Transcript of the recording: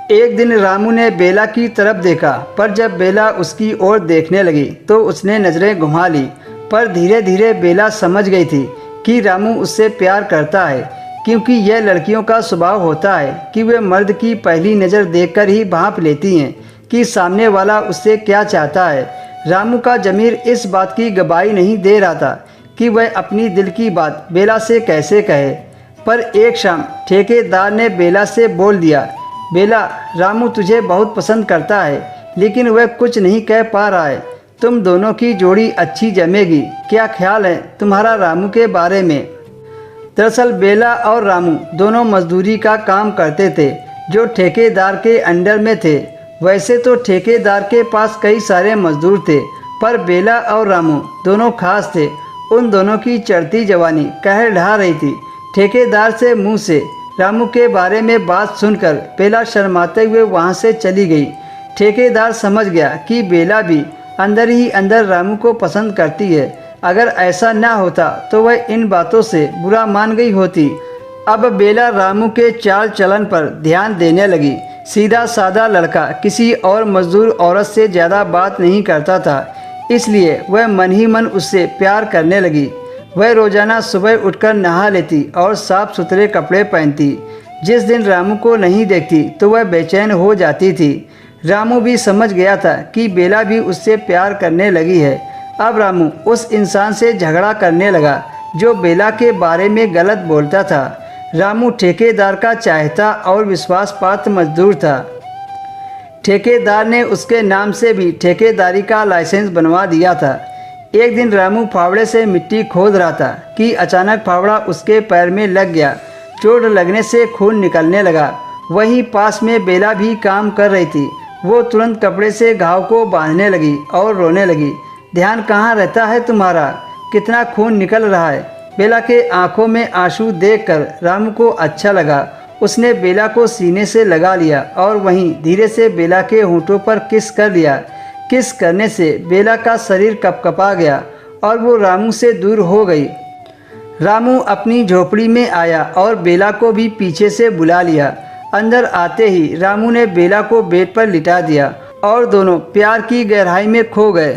एक दिन रामू ने बेला की तरफ देखा, पर जब बेला उसकी ओर देखने लगी तो उसने नज़रें घुमा ली। पर धीरे धीरे बेला समझ गई थी कि रामू उससे प्यार करता है, क्योंकि यह लड़कियों का स्वभाव होता है कि वे मर्द की पहली नज़र देखकर ही भांप लेती हैं कि सामने वाला उससे क्या चाहता है। रामू का ज़मीर इस बात की गवाही नहीं दे रहा था कि वह अपनी दिल की बात बेला से कैसे कहे। पर एक शाम ठेकेदार ने बेला से बोल दिया, बेला, रामू तुझे बहुत पसंद करता है, लेकिन वह कुछ नहीं कह पा रहा है। तुम दोनों की जोड़ी अच्छी जमेगी। क्या ख्याल है तुम्हारा रामू के बारे में? दरअसल बेला और रामू दोनों मजदूरी का काम करते थे, जो ठेकेदार के अंडर में थे। वैसे तो ठेकेदार के पास कई सारे मजदूर थे, पर बेला और रामू दोनों खास थे। उन दोनों की चढ़ती जवानी कहर ढा रही थी। ठेकेदार से मुंह से रामू के बारे में बात सुनकर बेला शर्माते हुए वहां से चली गई। ठेकेदार समझ गया कि बेला भी अंदर ही अंदर रामू को पसंद करती है। अगर ऐसा ना होता तो वह इन बातों से बुरा मान गई होती। अब बेला रामू के चाल चलन पर ध्यान देने लगी। सीधा साधा लड़का किसी और मजदूर औरत से ज़्यादा बात नहीं करता था, इसलिए वह मन ही मन उससे प्यार करने लगी। वह रोज़ाना सुबह उठकर नहा लेती और साफ़ सुथरे कपड़े पहनती। जिस दिन रामू को नहीं देखती तो वह बेचैन हो जाती थी। रामू भी समझ गया था कि बेला भी उससे प्यार करने लगी है। अब रामू उस इंसान से झगड़ा करने लगा जो बेला के बारे में गलत बोलता था। रामू ठेकेदार का चाहता और विश्वास पात्र मजदूर था। ठेकेदार ने उसके नाम से भी ठेकेदारी का लाइसेंस बनवा दिया था। एक दिन रामू फावड़े से मिट्टी खोद रहा था कि अचानक फावड़ा उसके पैर में लग गया। चोट लगने से खून निकलने लगा। वहीं पास में बेला भी काम कर रही थी। वो तुरंत कपड़े से घाव को बांधने लगी और रोने लगी। ध्यान कहाँ रहता है तुम्हारा? कितना खून निकल रहा है। बेला के आंखों में आंसू देखकर रामू को अच्छा लगा। उसने बेला को सीने से लगा लिया और वहीं धीरे से बेला के होंठों पर किस कर लिया। किस करने से बेला का शरीर कपकपा गया और वो रामू से दूर हो गई। रामू अपनी झोपड़ी में आया और बेला को भी पीछे से बुला लिया। अंदर आते ही रामू ने बेला को बेड पर लिटा दिया और दोनों प्यार की गहराई में खो गए।